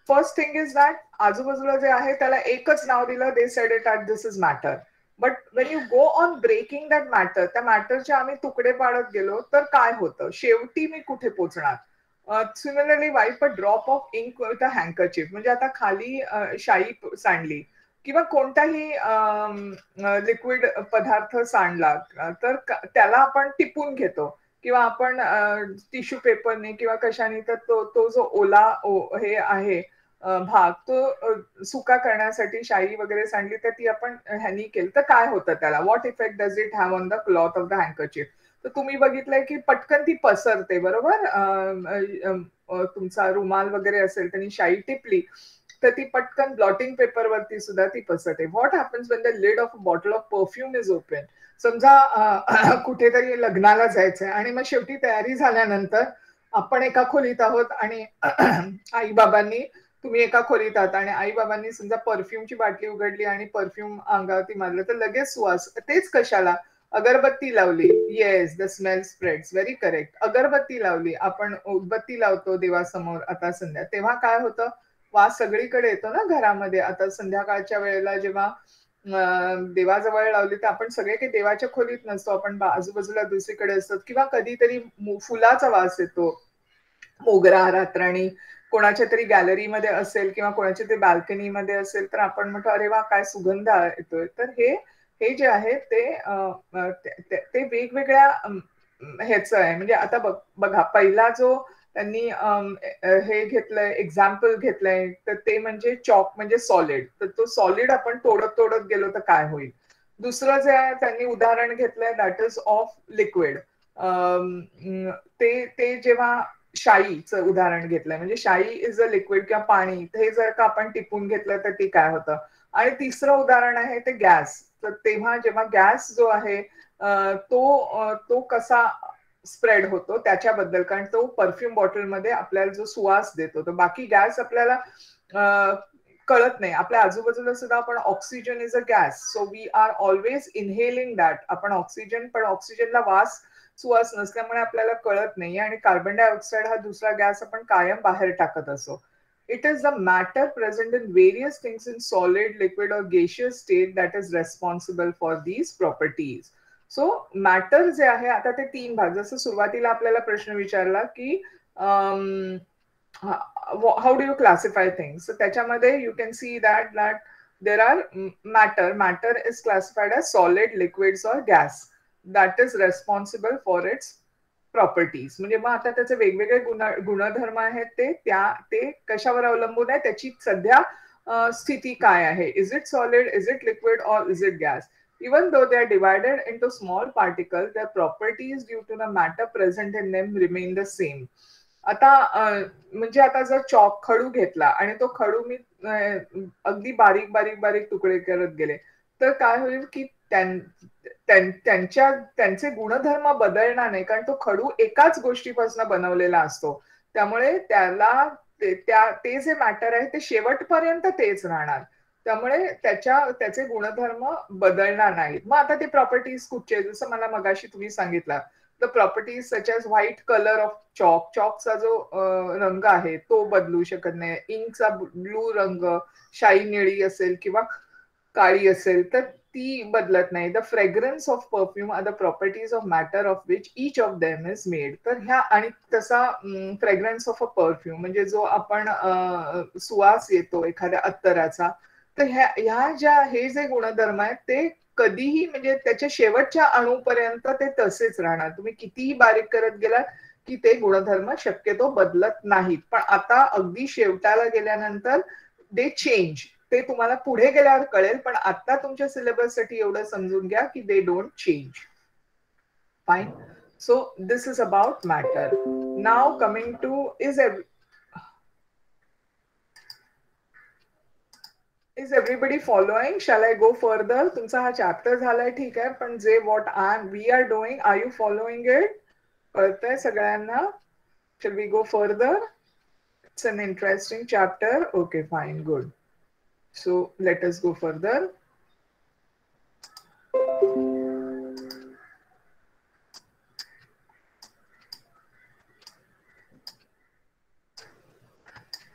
First thing is that आजूबाजूला जे आहे त्याला एकच नाव दिलं, they said it at this is matter. But when you go on breaking that matter, त्या मॅटरचे आम्ही तुकडे पाडत गेलो तर काय होतं, शेवटी मी कुठे पोहोचणार. Similarly wipe a drop of ink with a handkerchief. म्हणजे आता खाली शाई सांडली किंवा कोणताही लिक्विड पदार्थ सांडला तर त्याला आपण टिपून घेतो किंवा आपण टिश्यू पेपरने किंवा कशाने, तर तो जो ओला हे आहे भाग तो सुका करण्यासाठी शाई वगैरे सांडली तर ती आपण ह्यानी केली तर काय होतं त्याला, what effect does it have on the cloth of the handkerchief. तर तुम्ही बघितलंय की पटकन ती पसरते, बरोबर. तुमचा रुमाल वगैरे असेल त्यांनी शाई टिपली तर ती पटकन ब्लॉटिंग पेपरवरती सुद्धा ती पसरते. What happens when the lid of bottle of perfume is open. समजा कुठेतरी लग्नाला जायचंय आणि मग शेवटी तयारी झाल्यानंतर आपण एका खोलीत आहोत आणि आई बाबांनी, तुम्ही एका खोलीत आहात आणि आई बाबांनी समजा परफ्यूमची बाटली उघडली आणि परफ्यूम अंगावरती मारलं तर लगेच सुवास. तेच कशाला, अगरबत्ती लावली, yes the smell spreads, very correct. अगरबत्ती लावली, आपण उदबत्ती लावतो देवासमोर आता संध्या, तेव्हा काय होतं, वास सगळीकडे येतो ना घरामध्ये. आता संध्याकाळच्या वेळेला जेव्हा देवाजवळ लावली तर आपण सगळे काही देवाच्या खोलीत नसतो, आपण आजूबाजूला दुसरीकडे असतो किंवा कधीतरी फुलाचा वास येतो, मोगरा रातराणी कोणाच्या तरी गॅलरीमध्ये असेल किंवा कोणाच्या तरी बाल्कनीमध्ये असेल तर आपण म्हणतो अरे वा काय सुगंध येतोय. तर हे जे आहे ते वेगवेगळ्या ह्याचं आहे. म्हणजे आता बघा पहिला जो त्यांनी हे घेतलंय, एक्झाम्पल घेतलंय, तर ते म्हणजे चॉक म्हणजे सॉलिड. तर तो सॉलिड आपण तोडत गेलो तर काय होईल. दुसरं जे आहे त्यांनी उदाहरण घेतलंय दॅट इज ऑफ लिक्विड. ते जेव्हा शाईचं उदाहरण घेतलंय, म्हणजे शाई इज अ लिक्विड किंवा पाणी, हे जर का आपण टिपून घेतलं तर ते काय होतं. आणि तिसरं उदाहरण आहे ते गॅस. तर तेव्हा जेव्हा गॅस जो आहे तो कसा स्प्रेड होतो त्याच्याबद्दल, कारण तो परफ्यूम बॉटलमध्ये आपल्याला जो सुवास देतो, तर बाकी गॅस आपल्याला कळत नाही. आपल्या आजूबाजूला सुद्धा आपण oxygen is a gas, so we are always inhaling that. आपण ऑक्सिजन, पण ऑक्सिजनला सुवास नसल्यामुळे आपल्याला कळत नाही. आणि कार्बन डायऑक्साईड हा दुसरा गॅस आपण कायम बाहेर टाकत असतो. It is the matter present in various things in solid, liquid or gaseous state that is responsible for these properties. So matter जे आहे, आता ते तीन भाग, जसं सुरुवातीला आपल्याला प्रश्न विचारला की how do you classify things. त्याच्यामध्ये you can see that there are matter is classified as solid, liquids or gas that is responsible for its properties. म्हणजे मग आता त्याचे वेगवेगळे गुणधर्म आहेत ते कशावर अवलंबून आहे, त्याची सध्या स्थिती काय आहे. Is it solid, is it liquid or is it gas. Even though they are divided into small particles, their properties due to the matter present in them remain the same. आता म्हणजे आता जर चॉक खडू घेतला आणि तो खडू मी अगदी बारीक बारीक बारीक तुकडे करत गेले तर काय होईल की त्यांचे गुणधर्म बदलणार नाही, कारण तो खडू एकाच गोष्टीपासून बनवलेला असतो. त्यामुळे त्याला ते जे मॅटर आहे ते शेवटपर्यंत तेच राहणार. त्यामुळे त्याचे गुणधर्म बदलणार नाहीत. मग आता ते प्रॉपर्टीज कुठचे, जसं मला मगाशी तुम्ही सांगितलं, the properties such as white colour of चॉकचा जो रंग आहे तो बदलू शकत नाही. इंकचा ब्लू रंग, शाई निळी असेल किंवा काळी असेल तर ती बदलत नाही. The fragrance of perfume are the properties of matter of which each of them is made. तर ह्या, आणि तसा फ्रेग्रन्स ऑफ अ परफ्यूम म्हणजे जो आपण सुवास येतो एखाद्या अत्तराचा, तर हे जे गुणधर्म आहेत ते कधीही, म्हणजे त्याच्या शेवटच्या अणूपर्यंत ते तसेच राहणार. तुम्ही कितीही बारीक करत गेलात की ते गुणधर्म शक्यतो बदलत नाहीत. पण आता अगदी शेवटाला गेल्यानंतर दे चेंज. ते तुम्हाला पुढे गेल्यावर कळेल, पण आता तुमच्या सिलेबससाठी एवढं समजून घ्या की they don't change. Fine. So this is about matter. Now coming to Is everybody following? Shall I go further? तुमचा हा चॅप्टर झालाय ठीक आहे, पण जे we are doing, are you following it? कळतंय सगळ्यांना? Shall we go further? It's an interesting chapter. Okay, fine, good. So let us go further.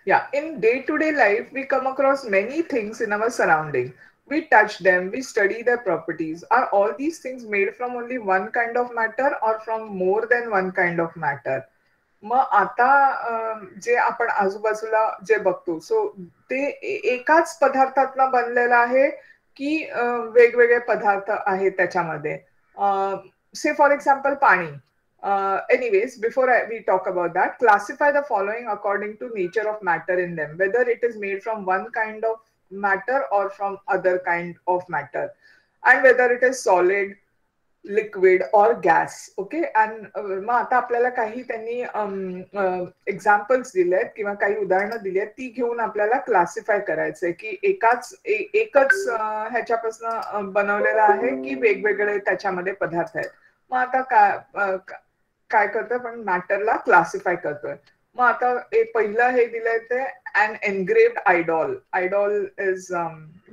Yeah, in day-to-day life, we come across many things in our surrounding. We touch them, we study their properties. Are all these things made from only one kind of matter or from more than one kind of matter? मग आता जे आपण आजूबाजूला जे बघतो सो ते एकाच पदार्थातनं बनलेलं आहे की वेगवेगळे पदार्थ आहेत त्याच्यामध्ये से फॉर एक्झाम्पल पाणी anyways, before we talk about that, classify the following according to nature of matter in them, whether it is made from one kind of matter or from other kind of matter, and whether it is solid, liquid और गॅस ओके. अँड मग आता आपल्याला काही त्यांनी एक्झाम्पल्स दिलेत किंवा काही उदाहरणं दिली आहेत ती घेऊन आपल्याला क्लासिफाय करायचंय की एकच ह्याच्यापासून बनवलेलं आहे की वेगवेगळे त्याच्यामध्ये पदार्थ आहेत. मग आता काय करतोय पण मॅटरला क्लासिफाय करतोय. मग आता पहिलं हे दिलंय ते अन एनग्रेव्ड आयडॉल. आयडॉल इज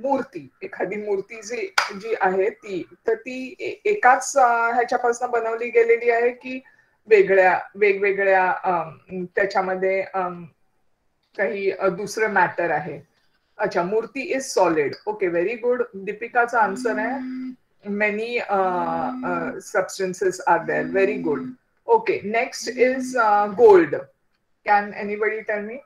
मूर्ती, एखादी मूर्ती जी आहे ती, तर ती एकाच ह्याच्यापासून बनवली गेलेली आहे की वेगवेगळ्या त्याच्यामध्ये काही दुसरं मॅटर आहे. अच्छा, मूर्ती is solid. Okay, very good. दीपिकाचा आन्सर आहे many substances are there. Very good. Okay, next is gold. Can anybody tell me?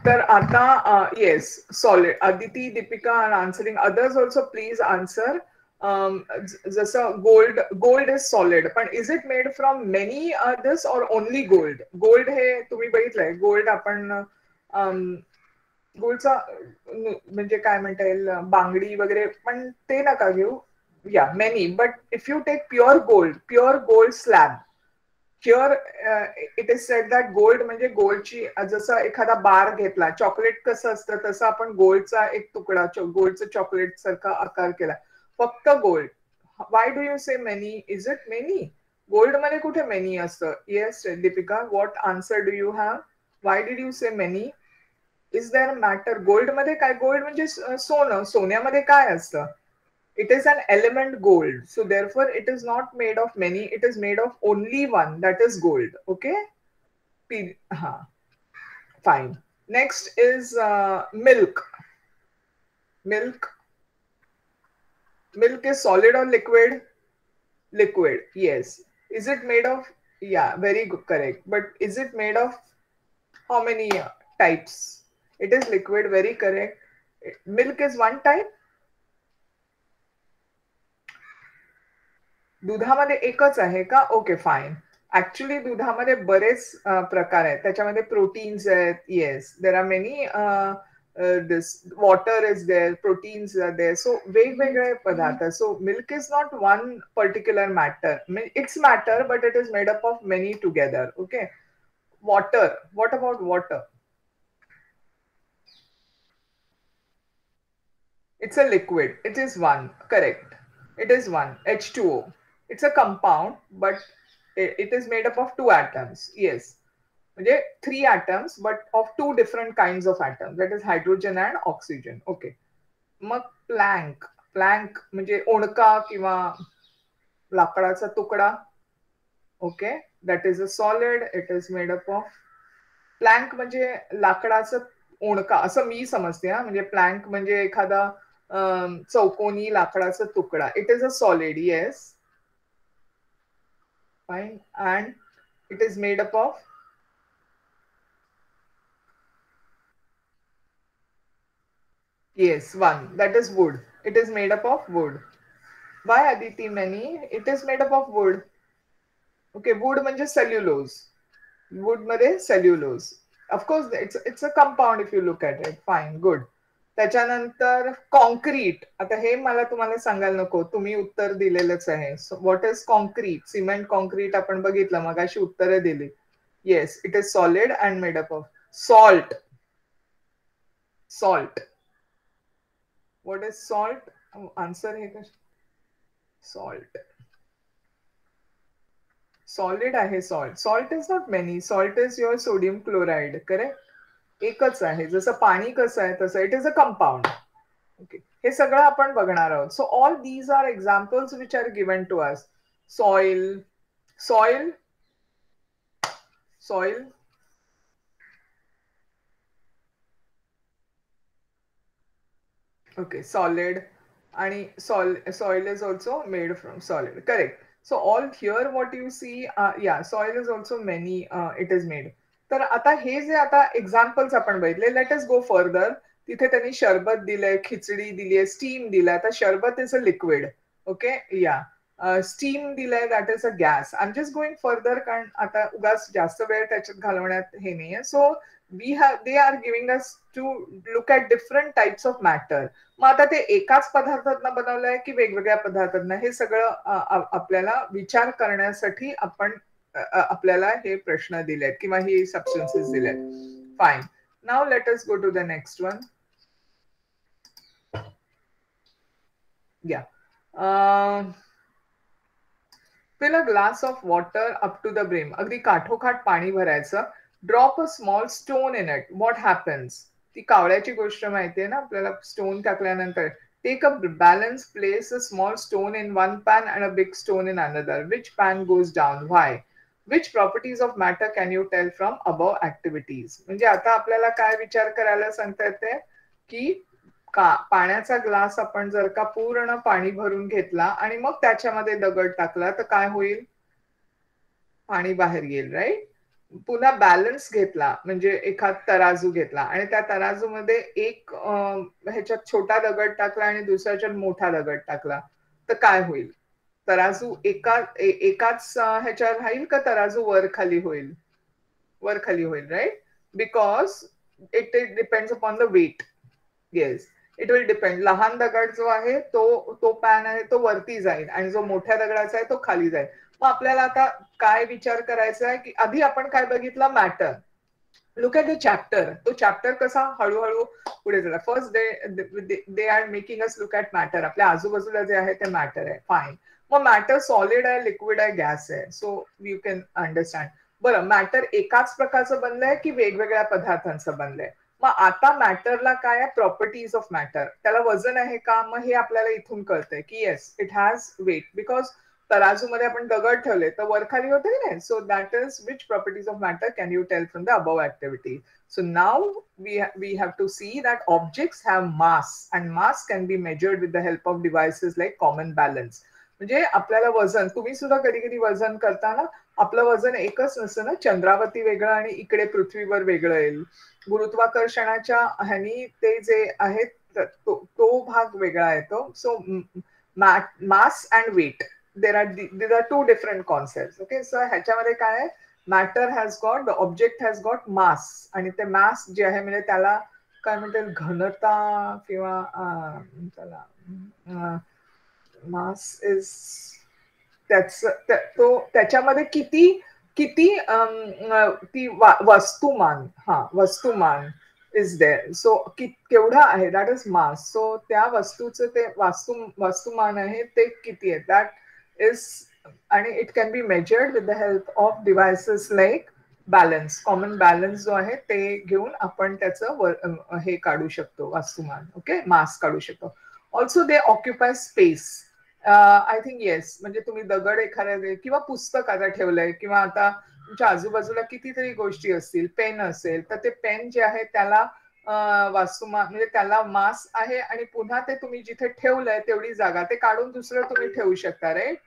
तर आता yes, solid. Aditi, Deepika are answering. Others also please answer. जसं gold is solid, पण is it made from many others or only gold? Gold हे तुम्ही बघितलंय, गोल्ड आपण गोल्डचा म्हणजे काय म्हणता येईल बांगडी वगैरे, पण ते नका घेऊ. Yeah many, but if you take pure gold slab, here it is said that gold म्हणजे गोल्डची, जसं एखादा बार घेतला, चॉकलेट कसं असतं तसं आपण गोल्डचा एक तुकडा, गोल्डचं चॉकलेट सारखा आकार केला, फक्त gold. Why do you say many? Is it many? Gold मध्ये कुठे मेनी असतं? Yes Deepika, what answer do you have? Why did you say many? Is there matter? Gold मध्ये काय? गोल्ड म्हणजे सोनं. सोन्यामध्ये काय असतं? It is an element gold, so therefore it is not made of many, it is made of only one, that is gold. Okay, fine. Next is milk. Milk is solid or liquid? Liquid, yes. Is it made of, yeah, very good, correct, but is it made of how many types? It is liquid, very correct. Milk is one type. दुधामध्ये एकच आहे का? Okay fine. ऍक्च्युली दुधामध्ये बरेच प्रकार आहेत, त्याच्यामध्ये प्रोटीन्स आहेत. Yes, there are many. This water is there, proteins are there, so वेगवेगळे पदार्थ. So milk is not one particular matter, it's matter but it is made up of many together. Okay. Water, what about water? It's a liquid. It is one. Correct. It is one. H2O. It's a compound, but it is made up of two atoms. Yes. म्हणजे 3 atoms, but of 2 different kinds of atoms. That is hydrogen and oxygen. Okay. मग plank. Plank म्हणजे ओणका किंवा लाकडाचा तुकडा. Okay. That is a solid. It is made up of. Plank म्हणजे लाकडाचं ओणका असं मी समजते. म्हणजे प्लॅंक म्हणजे एखादा चौकोनी लाकडाचा तुकडा. It is a solid. Yes, fine. And it is made up of. Yes, one. That is would. It is made up of would. Y Aditi many? It is made up of would. Okay. Would म्हणजे सेल्युलोज. वुड मध्ये cellulose. Of course it's a compound if you look at it. Fine, good. त्याच्यानंतर कॉन्क्रीट. आता हे मला तुम्हाला सांगायला नको, तुम्ही उत्तर दिलेलंच आहे. What is concrete? Cement, concrete आपण बघितलं, मग अशी उत्तरं दिली. Yes, it is solid and made up of. Salt. Salt. What is salt? Answer हे का? सॉल्ट. सॉलिड आहे salt. Salt is not many. Salt is your sodium chloride. Correct. एकच आहे. जसं पाणी कसं आहे तसं it is a compound. Okay, हे सगळं आपण बघणार आहोत. So all these are examples which are given to us. Soil, soil, soil, okay, solid, and soil is also made from solid, correct. So all here what you see, yeah, soil is also many, it is made. तर आता हे जे आता एक्झाम्पल्स आपण बघितले, लेट अस गो फर्दर. तिथे त्यांनी शरबत दिलंय, खिचडी दिलीये, स्टीम दिलाय. आता शरबत इज अ लिक्विड, ओके, या. स्टीम दिलंय, that is a gas. I am just going further, कारण आता उगाच जास्त वेळ त्याच्यात घालवण्यात हे नाहीये. So they are giving us to look at different types of matter. मग आता ते एकाच पदार्थातनं बनवलंय की वेगवेगळ्या पदार्थातनं, हे सगळं आपल्याला विचार करण्यासाठी आपल्याला हे प्रश्न दिलेत किंवा ही सबस्टन्सेस दिलेत. Fine. Now let us go to the next one. Yeah, fill a glass of water up to the brim. अगदी काठोकाठ पाणी भरायचं. Drop a small stone in it. What happens? ती कावळ्याची गोष्ट माहितीये ना आपल्याला, स्टोन टाकल्यानंतर. Take a balance, place a small stone in one pan and a big stone in another. Which pan goes down? Why? Which properties of matter can you tell from above activities? म्हणजे आता आपल्याला काय विचार करायला सांगता येते की पाण्याचा ग्लास आपण जर का पूर्ण पाणी भरून घेतला आणि मग त्याच्यामध्ये दगड टाकला तर काय होईल? पाणी बाहेर येईल, राईट. पुन्हा बॅलन्स घेतला, म्हणजे एखाद तराजू घेतला आणि त्या तराजूमध्ये एक ह्याच्यात छोटा दगड टाकला आणि दुसऱ्याच्यात मोठा दगड टाकला तर काय होईल? तराजू एकाच ह्याच्यात राहील का तराजू वर खाली होईल? वर खाली होईल, right. Because it depends upon the weight. Yes, it will depend. लहान दगड जो आहे तो पॅन आहे तो वरती जाईल आणि जो मोठ्या दगडाचा आहे तो खाली जाईल. मग आपल्याला आता काय विचार करायचा आहे की आधी आपण काय बघितलं? Matter. Look at the chapter. तो चॅप्टर कसा हळूहळू पुढे झाला. First they are making us look at matter. आपल्या आजूबाजूला जे आहे ते मॅटर आहे. फाईन. मग मॅटर सॉलिड आहे, लिक्विड आहे, गॅस आहे. So you can understand. बरं, मॅटर एकाच प्रकारचं बनलंय की वेगवेगळ्या पदार्थांचं बनलंय? मग आता मॅटरला काय आहे? Properties of matter. त्याला वजन आहे का? मग हे आपल्याला इथून कळतंय की yes, it has weight. Because तराजूमध्ये आपण दगड ठेवले तर वर खाली होते की नाही. So that is which properties of matter can you tell from the above activity. So now we have to see that objects have mass and mass can be measured with the help of devices like common balance. म्हणजे आपल्याला वजन, तुम्ही सुद्धा कधी कधी वजन करताना आपलं वजन एकच नसतं ना. चंद्रावरती वेगळं आणि इकडे पृथ्वीवर वेगळं येईल. गुरुत्वाकर्षणाच्या ह्यानी ते जे आहेत तो भाग वेगळा येतो. So mass and weight, these are two different concepts. Okay, so ह्याच्यामध्ये काय आहे? Matter has got, the object has got mass, आणि ते मास जे आहे म्हणजे त्याला काय म्हणतात, घनता किंवा त्याला मास इज त्याच्यामध्ये किती ती वस्तुमान, वस्तुमान इज देअर. सो केवढा आहे, दॅट इज मास. सो त्या वस्तूचं ते वस्तुमान आहे ते किती आहे, दॅट इज. आणि it can be measured with the help of devices like balance. Common balance जो आहे ते घेऊन आपण त्याचं हे काढू शकतो, वस्तुमान. ओके, मास काढू शकतो. Also they occupy space. I think yes, म्हणजे तुम्ही दगड एखाद्या किंवा पुस्तक आता ठेवलंय किंवा आता तुमच्या आजूबाजूला कितीतरी गोष्टी असतील, पेन असेल तर ते पेन जे आहे त्याला वस्तुमान म्हणजे त्याला मास आहे आणि पुन्हा ते तुम्ही जिथे ठेवलंय तेवढी जागा ते काढून दुसरं तुम्ही ठेवू शकता, right.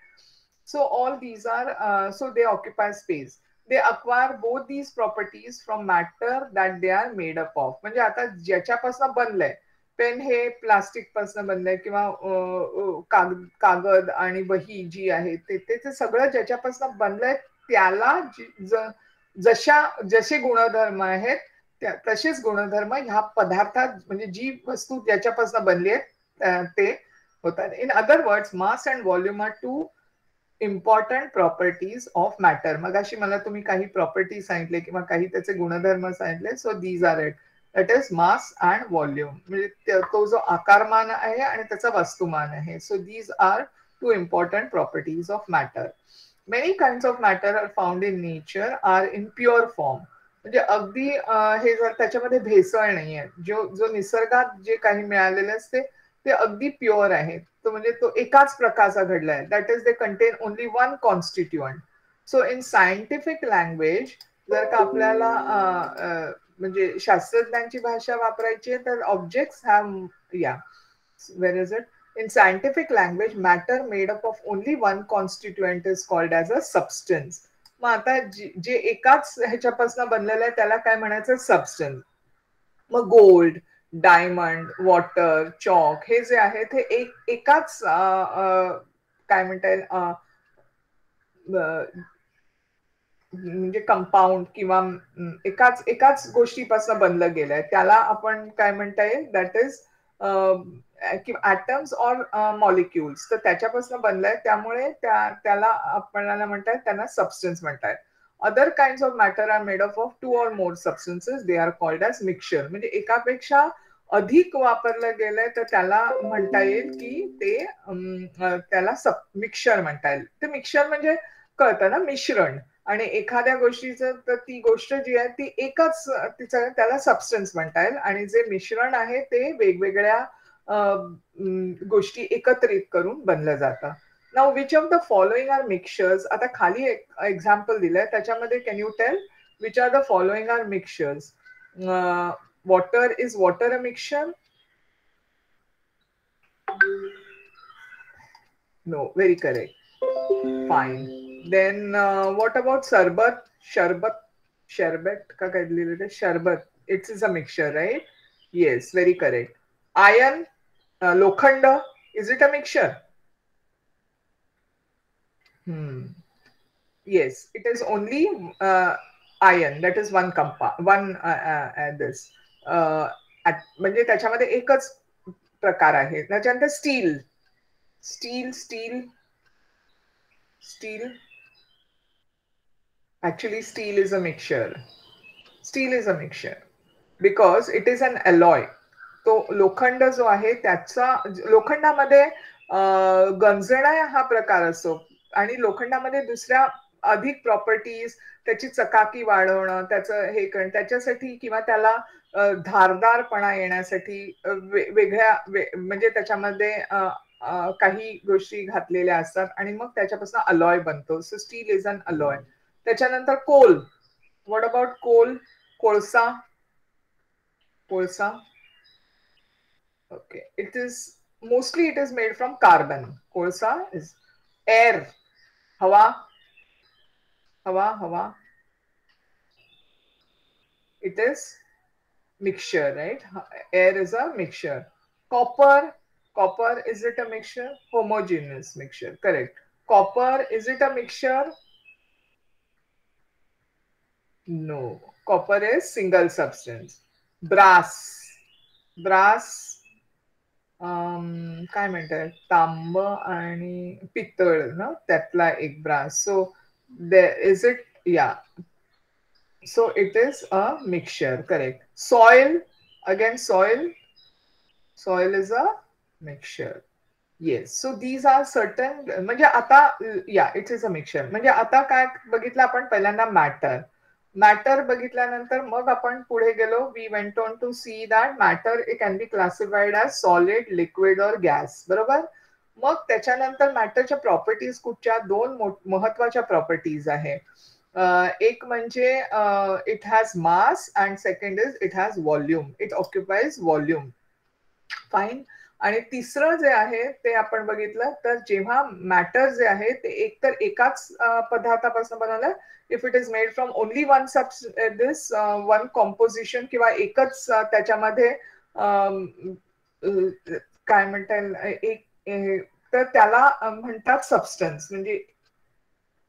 So all these are, so they occupy space. They acquire both these properties from matter that they are made up of. म्हणजे आता ज्याच्यापासून बनलंय, पेन हे प्लास्टिक पासून बनलंय किंवा कागद आणि वही जी आहे ते सगळं ज्याच्यापासून बनलंय त्याला जसे गुणधर्म आहेत तसेच गुणधर्म ह्या पदार्थात, म्हणजे जी वस्तू ज्याच्यापासून बनली आहे ते होतात. In other words, mass and volume are two important properties of matter. मग अशी मला तुम्ही काही प्रॉपर्टी सांगितले किंवा काही त्याचे गुणधर्म सांगितले. So these are it. That is mass and volume. म्हणजे तो जो आकारमान आहे आणि त्याचा वस्तुमान आहे. So these are two important properties of matter. Many kinds of matter are found in nature are in pure form. म्हणजे अगदी हे जर त्याच्यामध्ये भेसळ नाहीये. जो निसर्गात जे काही मिळालेले असते ते अगदी प्युअर आहेत. तो म्हणजे तो एकाच प्रकारचा घडलाय. That is they contain only one constituent. So in scientific language जर का आपल्याला म्हणजे शास्त्रज्ञांची भाषा वापरायची आहे तर ऑब्जेक्ट्स हॅव या where is it in scientific language matter made up of only one constituent is called as a substance. मग आता जे एकाच ह्याच्यापासून बनलेलं आहे त्याला काय म्हणायचं सबस्टन्स. मग गोल्ड, डायमंड, वॉटर, चॉक हे जे आहेत हे एकाच काय म्हणता येईल म्हणजे कंपाऊंड किंवा एकाच गोष्टीपासून बनलं गेलंय त्याला आपण काय म्हणता येईल that is atoms or molecules. तर त्याच्यापासून बनलंय त्यामुळे त्याला आपल्याला म्हणतात त्यांना सबस्टन्स म्हणतात. Other kind of matter are made of 2 or more substances. They are called as mixture. म्हणजे एकापेक्षा अधिक वापरलं गेलंय तर त्याला म्हणता येईल की ते त्याला मिक्सचर म्हणता येईल. ते मिक्सचर म्हणजे कळतं ना मिश्रण. आणि एखाद्या गोष्टीचं तर ती गोष्ट जी आहे ती एकच तिचं त्याला सबस्टन्स म्हणता येईल. आणि जे मिश्रण आहे ते वेगवेगळ्या गोष्टी एकत्रित करून बनलं जातं. Now which of the following are mixtures. आता खाली एक एक्झाम्पल दिलंय त्याच्यामध्ये can you tell which are the following are mixtures. Water is water a mixture? No, very correct. Fine. Then what about sarbat? Sherbet का काय लिहिलेलं शरबत. It is a mixture, right? Yes, very correct. Iron, lokhanda, is it a mixture? Yes, it is only iron. That is one this. म्हणजे त्याच्यामध्ये एकच प्रकार आहे. त्याच्यानंतर steel. Actually, steel is a mixture. Steel is a mixture because it is an alloy. तो लोखंड जो आहे त्याचा लोखंडामध्ये गंजणा हा प्रकार असतो आणि लोखंडामध्ये दुसऱ्या अधिक प्रॉपर्टीज त्याची चकाकी वाढवणं त्याचं हे करणं त्याच्यासाठी किंवा त्याला धारदारपणा येण्यासाठी वेगळ्या म्हणजे त्याच्यामध्ये काही गोष्टी घातलेल्या असतात आणि मग त्याच्यापासून अलॉय बनतो. So steel is an alloy. त्याच्यानंतर कोल. What about coal? कोळसा. Okay, it is made from carbon. Koilsa is air. Hawa. It is mixture, right? Air is a mixture. Copper, is it a mixture? Homogeneous mixture, correct. Copper, is it a mixture? No, copper is single substance. Brass, काय म्हणतात तांब आणि पितळ ना त्यातला एक brass. So is it yeah so it is a mixture, correct. Soil, again soil is a mixture. Yes. So these are certain. म्हणजे आता या इट इज अ मिक्सचर. म्हणजे आता काय बघितलं आपण पहिल्यांदा मॅटर बघितल्यानंतर मग आपण पुढे गेलो. We went on to see that matter it can be classified as solid, liquid और गॅस. बरोबर. मग त्याच्यानंतर मॅटरच्या प्रॉपर्टीज कुठच्या 2 महत्वाच्या प्रॉपर्टीज आहे. एक म्हणजे it has mass and second is it has volume. It occupies volume. Fine. आणि तिसरं जे आहे ते आपण बघितलं तर जेव्हा मॅटर जे आहे ते एकतर एकाच पदार्थापासून बनवलं. If it is made from only one one composition किंवा एकच त्याच्यामध्ये काय म्हणता येईल तर त्याला म्हणतात सबस्टन्स. म्हणजे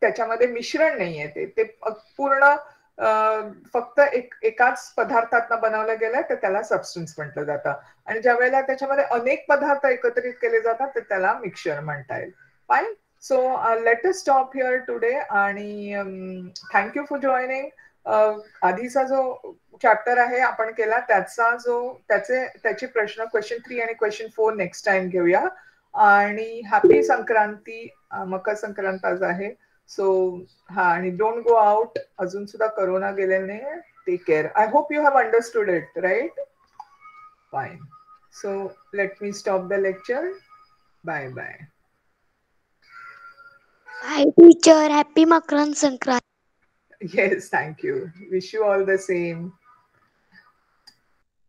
त्याच्यामध्ये मिश्रण नाहीये. ते पूर्ण फक्त एकाच पदार्थातनं बनवलं गेलं तर त्याला सबस्टन्स म्हटलं जातं. आणि ज्या वेळेला त्याच्यामध्ये अनेक पदार्थ एकत्रित केले जातात तर त्याला मिक्सचर म्हणता येईल. Fine. So let us stop here today आणि थँक्यू फॉर जॉईनिंग. आधीचा जो चॅप्टर आहे आपण केला त्याचे प्रश्न क्वेश्चन 3 आणि क्वेश्चन 4 नेक्स्ट टाइम घेऊया. आणि हॅपी संक्रांती. मकर संक्रांत आज आहे. सो हा, आणि डोंट गो आउट. अजून सुद्धा कोरोना गेलेला नाही. Take care. I hope you have understood it, right? Fine. So let me stop the lecture. Bye bye. Hi teacher, happy Makran Sankranti. Yes, thank you. Wish you all the same.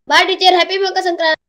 Bye teacher, happy Makar Sankranti.